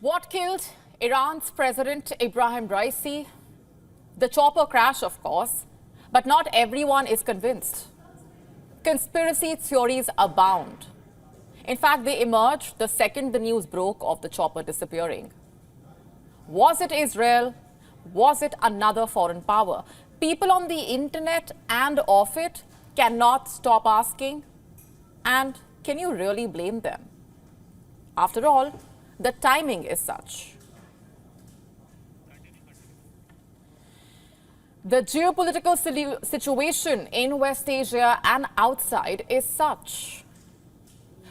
What killed Iran's President Ebrahim Raisi? The chopper crash, of course, but not everyone is convinced. Conspiracy theories abound. In fact, they emerged the second the news broke of the chopper disappearing. Was it Israel? Was it another foreign power? People on the internet and off it cannot stop asking. And can you really blame them? After all, the timing is such. The geopolitical situation in West Asia and outside is such.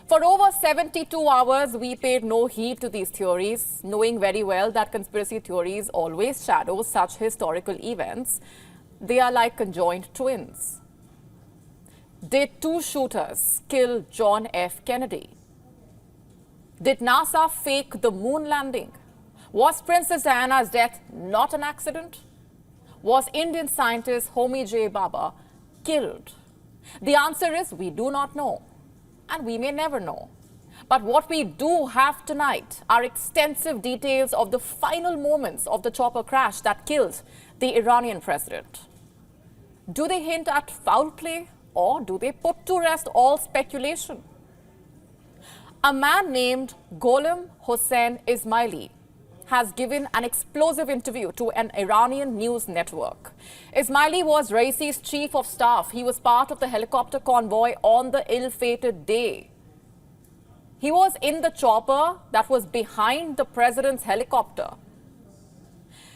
For over 72 hours, we paid no heed to these theories, knowing very well that conspiracy theories always shadow such historical events. They are like conjoined twins. Did two shooters kill John F. Kennedy? Did NASA fake the moon landing? Was Princess Diana's death not an accident? Was Indian scientist Homi J. Bhabha killed? The answer is we do not know, and we may never know. But what we do have tonight are extensive details of the final moments of the chopper crash that killed the Iranian president. Do they hint at foul play, or do they put to rest all speculation? A man named Gholam Hossein Ismaili has given an explosive interview to an Iranian news network. Ismaili was Raisi's chief of staff. He was part of the helicopter convoy on the ill-fated day. He was in the chopper that was behind the president's helicopter.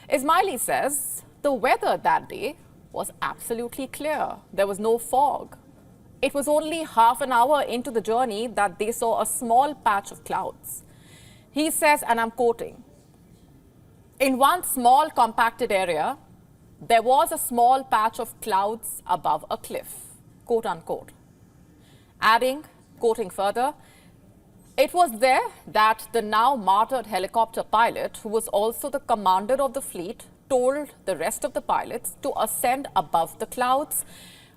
Ismaili says the weather that day was absolutely clear. There was no fog. It was only half an hour into the journey that they saw a small patch of clouds. He says, and I'm quoting, "In one small compacted area, there was a small patch of clouds above a cliff," quote unquote. Adding, quoting further, "It was there that the now martyred helicopter pilot, who was also the commander of the fleet, told the rest of the pilots to ascend above the clouds.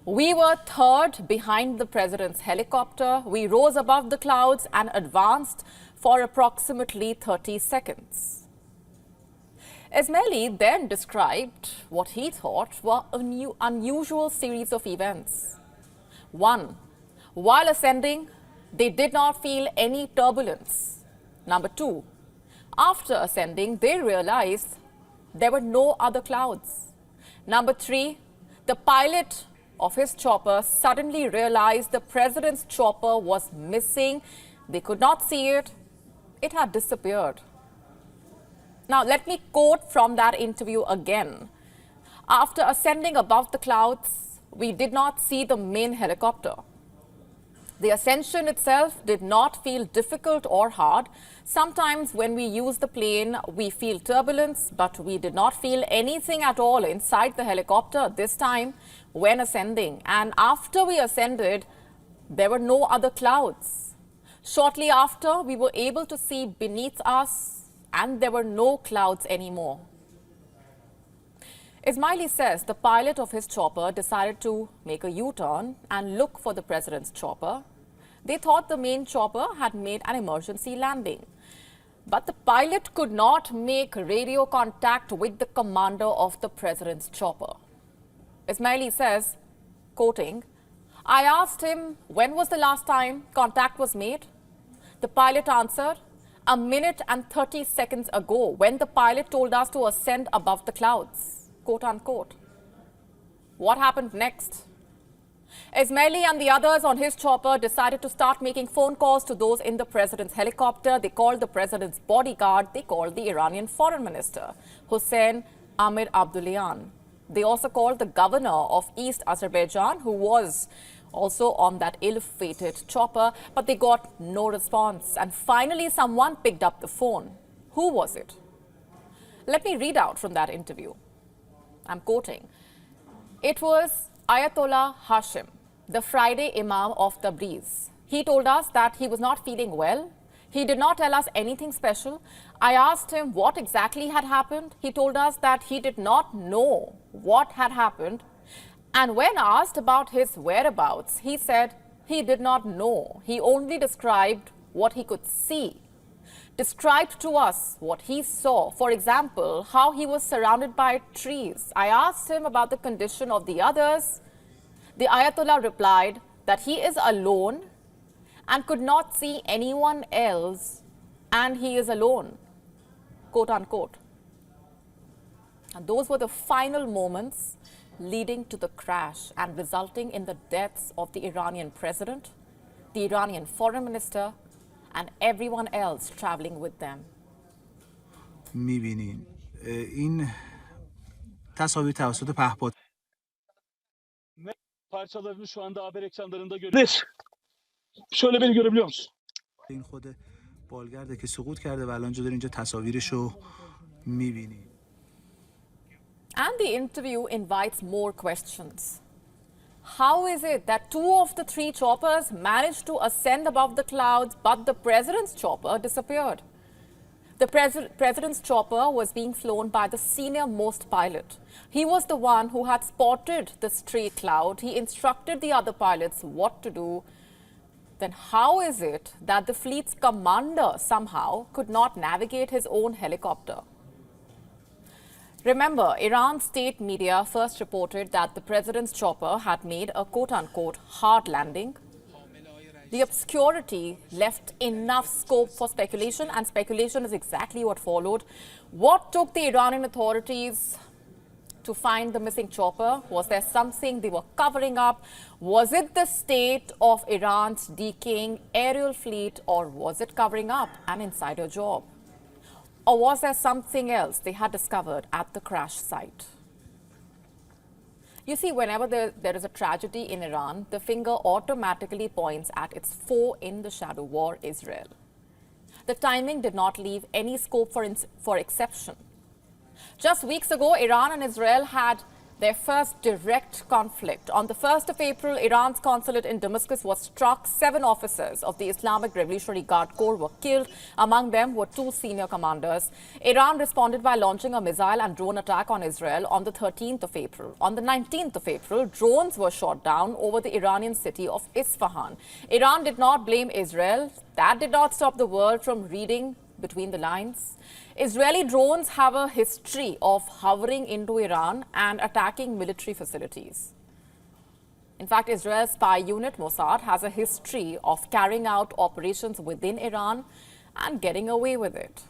We were third behind the president's helicopter. We rose above the clouds and advanced for approximately 30 seconds. Ismaili then described what he thought were an unusual series of events. One, while ascending, they did not feel any turbulence. Number two, after ascending, they realized there were no other clouds. Number three, the pilot of his chopper suddenly realized the president's chopper was missing. They could not see it. It had disappeared." Now, let me quote from that interview again. "After ascending above the clouds, we did not see the main helicopter. The ascension itself did not feel difficult or hard. Sometimes when we use the plane, we feel turbulence, but we did not feel anything at all inside the helicopter this time when ascending. And after we ascended, there were no other clouds. Shortly after, we were able to see beneath us, and there were no clouds anymore." Ismaili says the pilot of his chopper decided to make a U-turn and look for the president's chopper. They thought the main chopper had made an emergency landing. But the pilot could not make radio contact with the commander of the president's chopper. Ismaili says, quoting, "I asked him when was the last time contact was made. The pilot answered, 1 minute and 30 seconds ago, when the pilot told us to ascend above the clouds," quote unquote. What happened next? Ismaili and the others on his chopper decided to start making phone calls to those in the president's helicopter. They called the president's bodyguard. They called the Iranian foreign minister, Hossein Amir Abdullahian. They also called the governor of East Azerbaijan, who was also on that ill-fated chopper, but they got no response. And finally, someone picked up the phone. Who was it? Let me read out from that interview. I'm quoting. "It was Ayatollah Hashim, the Friday Imam of Tabriz. He told us that he was not feeling well. He did not tell us anything special. I asked him what exactly had happened. He told us that he did not know what had happened. And when asked about his whereabouts, he said he did not know. He only described what he could see. described to us what he saw. For example, how he was surrounded by trees. I asked him about the condition of the others. The Ayatollah replied that he is alone and could not see anyone else, and he is alone, quote unquote. And those were the final moments leading to the crash and resulting in the deaths of the Iranian president, the Iranian foreign minister, and everyone else traveling with them. می‌بینین این تصاویر توسط پهپاد parçalarını şu anda haber ekranlarında görüyoruz. Şöyle beni görebiliyor musun? این خود بالگرده که سقوط کرده و الان اینجا تصاویرشو می‌بینید. And the interview invites more questions. How is it that 2 of the 3 choppers managed to ascend above the clouds, but the president's chopper disappeared? The president's chopper was being flown by the senior-most pilot. He was the one who had spotted the stray cloud. He instructed the other pilots what to do. Then how is it that the fleet's commander somehow could not navigate his own helicopter? Remember, Iran's state media first reported that the president's chopper had made a quote-unquote hard landing. The obscurity left enough scope for speculation, and speculation is exactly what followed. What took the Iranian authorities to find the missing chopper? Was there something they were covering up? Was it the state of Iran's decaying aerial fleet, or was it covering up an insider job? Or was there something else they had discovered at the crash site? You see, whenever there is a tragedy in Iran, the finger automatically points at its foe in the shadow war, Israel. The timing did not leave any scope for exception. Just weeks ago, Iran and Israel had their first direct conflict. On the 1st of April, Iran's consulate in Damascus was struck. 7 officers of the Islamic Revolutionary Guard Corps were killed. Among them were 2 senior commanders. Iran responded by launching a missile and drone attack on Israel on the 13th of April. On the 19th of April, drones were shot down over the Iranian city of Isfahan. Iran did not blame Israel. That did not stop the world from reading between the lines. Israeli drones have a history of hovering into Iran and attacking military facilities. In fact, Israel's spy unit Mossad has a history of carrying out operations within Iran and getting away with it.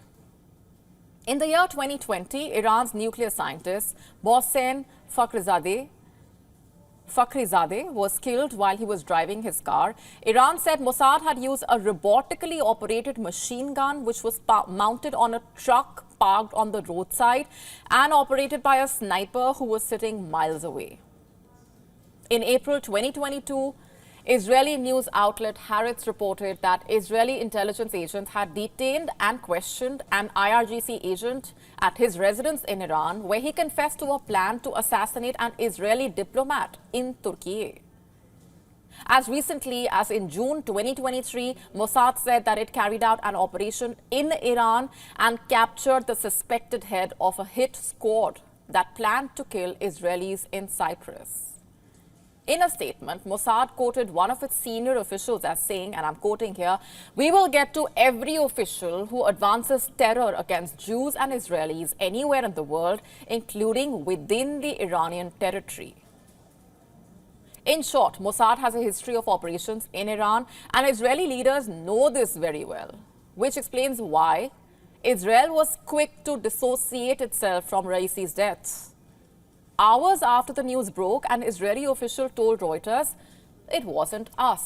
In the year 2020, Iran's nuclear scientist Mohsen Fakhrizadeh was killed while he was driving his car. Iran said Mossad had used a robotically operated machine gun which was mounted on a truck parked on the roadside and operated by a sniper who was sitting miles away. In April 2022, Israeli news outlet Haaretz reported that Israeli intelligence agents had detained and questioned an IRGC agent at his residence in Iran, where he confessed to a plan to assassinate an Israeli diplomat in Turkey. As recently as in June 2023, Mossad said that it carried out an operation in Iran and captured the suspected head of a hit squad that planned to kill Israelis in Cyprus. In a statement, Mossad quoted one of its senior officials as saying, and I'm quoting here, "We will get to every official who advances terror against Jews and Israelis anywhere in the world, including within the Iranian territory." In short, Mossad has a history of operations in Iran, and Israeli leaders know this very well, which explains why Israel was quick to dissociate itself from Raisi's death. Hours after the news broke, an Israeli official told Reuters, "It wasn't us."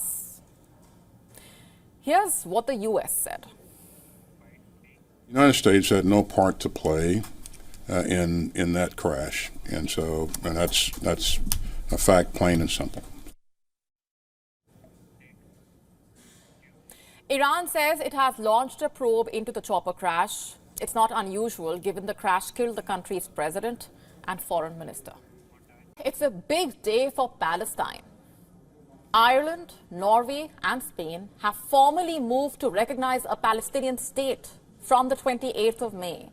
Here's what the U.S. said. The United States had no part to play in that crash, and that's a fact, plain and simple. Iran says it has launched a probe into the chopper crash. It's not unusual given the crash killed the country's president and foreign minister. It's a big day for Palestine. Ireland, Norway and Spain have formally moved to recognize a Palestinian state from the 28th of May.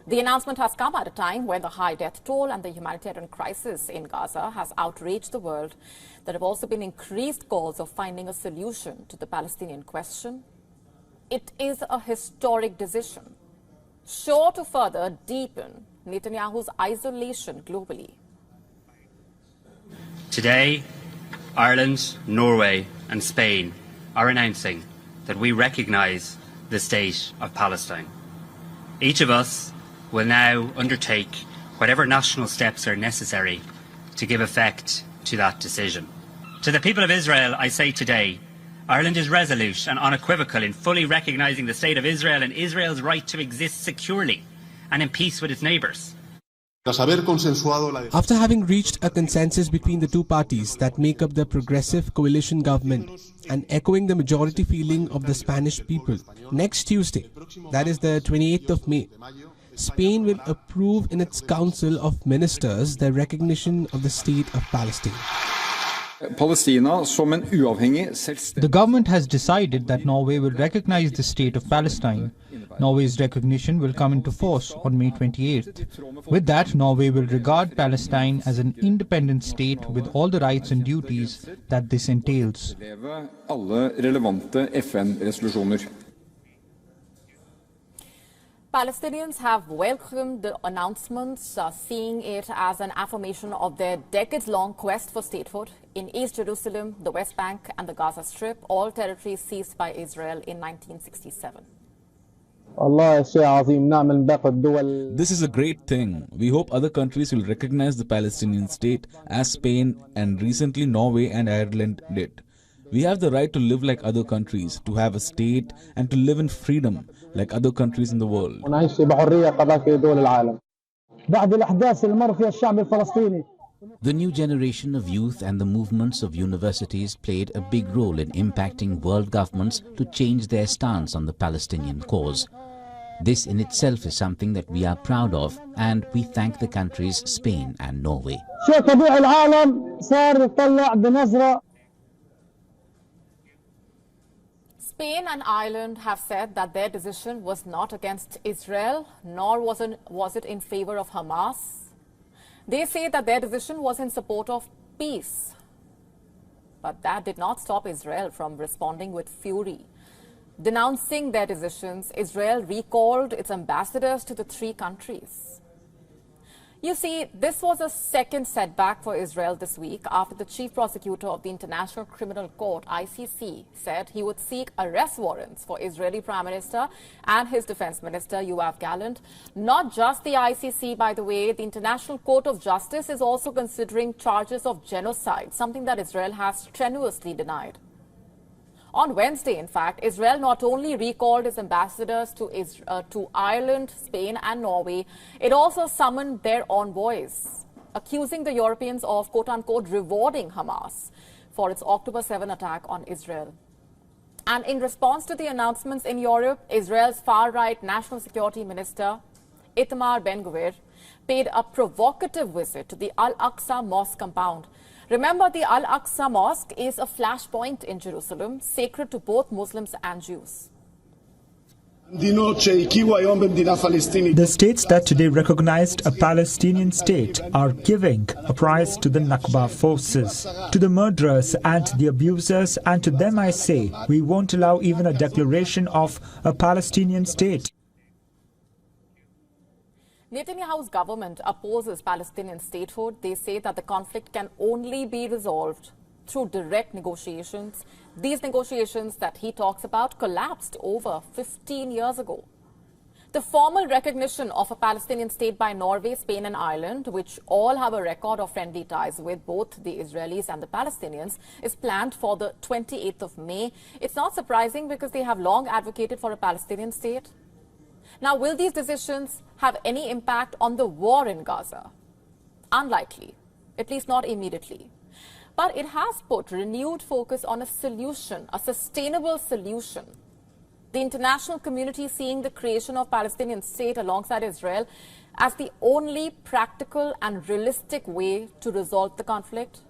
The announcement has come at a time when the high death toll and the humanitarian crisis in Gaza has outraged the world. There have also been increased calls of finding a solution to the Palestinian question. It is a historic decision, sure to further deepen Netanyahu's isolation globally. Today, Ireland, Norway and Spain are announcing that we recognise the state of Palestine. Each of us will now undertake whatever national steps are necessary to give effect to that decision. To the people of Israel, I say today, Ireland is resolute and unequivocal in fully recognising the state of Israel and Israel's right to exist securely and in peace with its neighbours. After having reached a consensus between the two parties that make up the progressive coalition government and echoing the majority feeling of the Spanish people, next Tuesday, that is the 28th of May, Spain will approve in its Council of Ministers the recognition of the State of Palestine. The government has decided that Norway will recognize the state of Palestine. Norway's recognition will come into force on May 28th. With that, Norway will regard Palestine as an independent state with all the rights and duties that this entails. Palestinians have welcomed the announcements, seeing it as an affirmation of their decades-long quest for statehood in East Jerusalem, the West Bank and the Gaza Strip, all territories seized by Israel in 1967. This is a great thing. We hope other countries will recognize the Palestinian state as Spain and recently Norway and Ireland did. We have the right to live like other countries, to have a state and to live in freedom like other countries in the world. The new generation of youth and the movements of universities played a big role in impacting world governments to change their stance on the Palestinian cause. This in itself is something that we are proud of, and we thank the countries Spain and Norway. Spain and Ireland have said that their decision was not against Israel, nor was it in favor of Hamas. They say that their decision was in support of peace. But that did not stop Israel from responding with fury. Denouncing their decisions, Israel recalled its ambassadors to the three countries. You see, this was a second setback for Israel this week after the chief prosecutor of the International Criminal Court, ICC, said he would seek arrest warrants for Israeli Prime Minister and his Defense Minister, Yoav Gallant. Not just the ICC, by the way, the International Court of Justice is also considering charges of genocide, something that Israel has strenuously denied. On Wednesday, in fact, Israel not only recalled its ambassadors to Ireland, Spain and Norway, it also summoned their envoys, accusing the Europeans of, quote-unquote, rewarding Hamas for its October 7 attack on Israel. And in response to the announcements in Europe, Israel's far-right National Security Minister, Itamar Ben-Gvir, paid a provocative visit to the Al-Aqsa Mosque compound. Remember, the Al-Aqsa Mosque is a flashpoint in Jerusalem, sacred to both Muslims and Jews. The states that today recognized a Palestinian state are giving a prize to the Nakba forces, to the murderers and the abusers, and to them I say, we won't allow even a declaration of a Palestinian state. Netanyahu's government opposes Palestinian statehood. They say that the conflict can only be resolved through direct negotiations. These negotiations that he talks about collapsed over 15 years ago. The formal recognition of a Palestinian state by Norway, Spain and Ireland, which all have a record of friendly ties with both the Israelis and the Palestinians, is planned for the 28th of May. It's not surprising because they have long advocated for a Palestinian state. Now, will these decisions have any impact on the war in Gaza? Unlikely, at least not immediately. But it has put renewed focus on a solution, a sustainable solution. The international community seeing the creation of Palestinian state alongside Israel as the only practical and realistic way to resolve the conflict.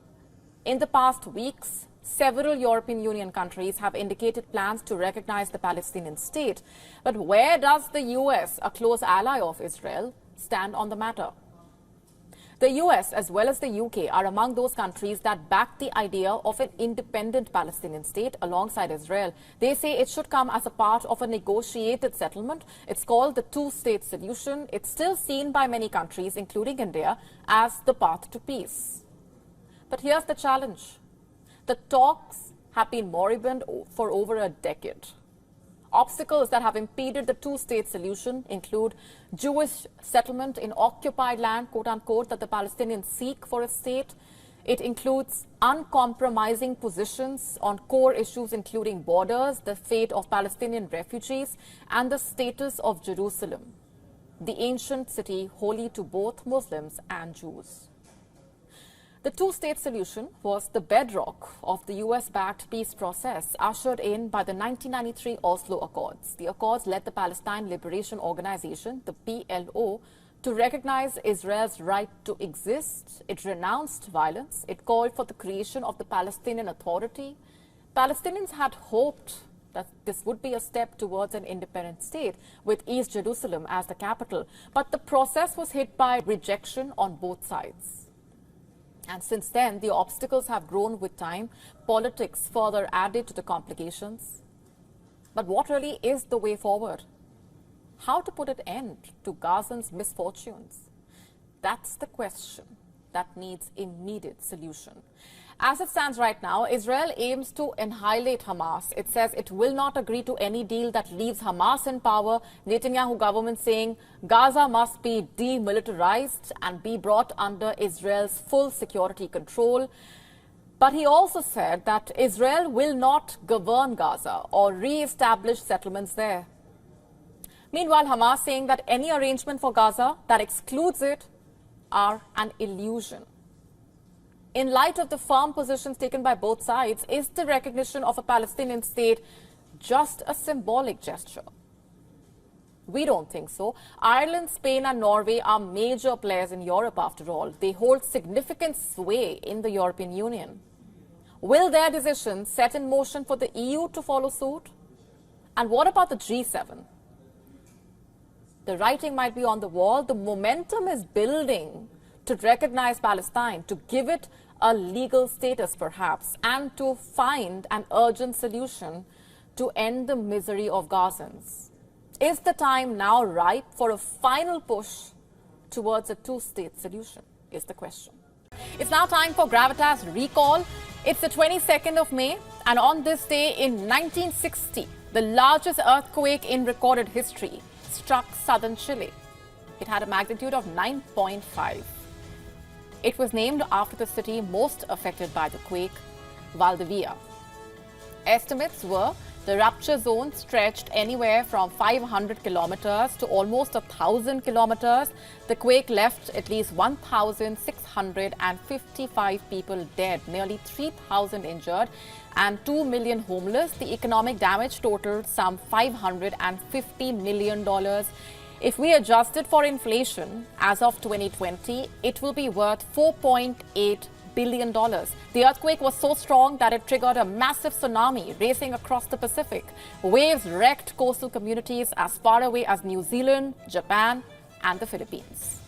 In the past weeks, several European Union countries have indicated plans to recognize the Palestinian state. But where does the US, a close ally of Israel, stand on the matter? The US as well as the UK are among those countries that back the idea of an independent Palestinian state alongside Israel. They say it should come as a part of a negotiated settlement. It's called the two-state solution. It's still seen by many countries, including India, as the path to peace. But here's the challenge. The talks have been moribund for over a decade. Obstacles that have impeded the two-state solution include Jewish settlement in occupied land, quote-unquote, that the Palestinians seek for a state. It includes uncompromising positions on core issues including borders, the fate of Palestinian refugees, and the status of Jerusalem, the ancient city holy to both Muslims and Jews. The two-state solution was the bedrock of the US-backed peace process ushered in by the 1993 Oslo Accords. The Accords led the Palestine Liberation Organization, the PLO, to recognize Israel's right to exist. It renounced violence. It called for the creation of the Palestinian Authority. Palestinians had hoped that this would be a step towards an independent state with East Jerusalem as the capital. But the process was hit by rejection on both sides. And since then, the obstacles have grown with time. Politics further added to the complications. But what really is the way forward? How to put an end to Gazans' misfortunes? That's the question that needs immediate solution. As it stands right now, Israel aims to annihilate Hamas. It says it will not agree to any deal that leaves Hamas in power. Netanyahu government saying Gaza must be demilitarized and be brought under Israel's full security control. But he also said that Israel will not govern Gaza or re-establish settlements there. Meanwhile, Hamas saying that any arrangement for Gaza that excludes it are an illusion. In light of the firm positions taken by both sides, is the recognition of a Palestinian state just a symbolic gesture? We don't think so. Ireland, Spain and Norway are major players in Europe after all. They hold significant sway in the European Union. Will their decisions set in motion for the EU to follow suit? And what about the G7? The writing might be on the wall. The momentum is building to recognize Palestine, to give it a legal status perhaps, and to find an urgent solution to end the misery of Gazans. Is the time now ripe for a final push towards a two-state solution, is the question. It's now time for Gravitas Recall. It's the 22nd of May, and on this day in 1960, the largest earthquake in recorded history struck southern Chile. It had a magnitude of 9.5. It was named after the city most affected by the quake, Valdivia. Estimates were the rupture zone stretched anywhere from 500 kilometers to almost 1,000 kilometers. The quake left at least 1,655 people dead, nearly 3,000 injured, and 2 million homeless. The economic damage totaled some $550 million. If we adjust it for inflation, as of 2020, it will be worth $4.8 billion. The earthquake was so strong that it triggered a massive tsunami racing across the Pacific. Waves wrecked coastal communities as far away as New Zealand, Japan, and the Philippines.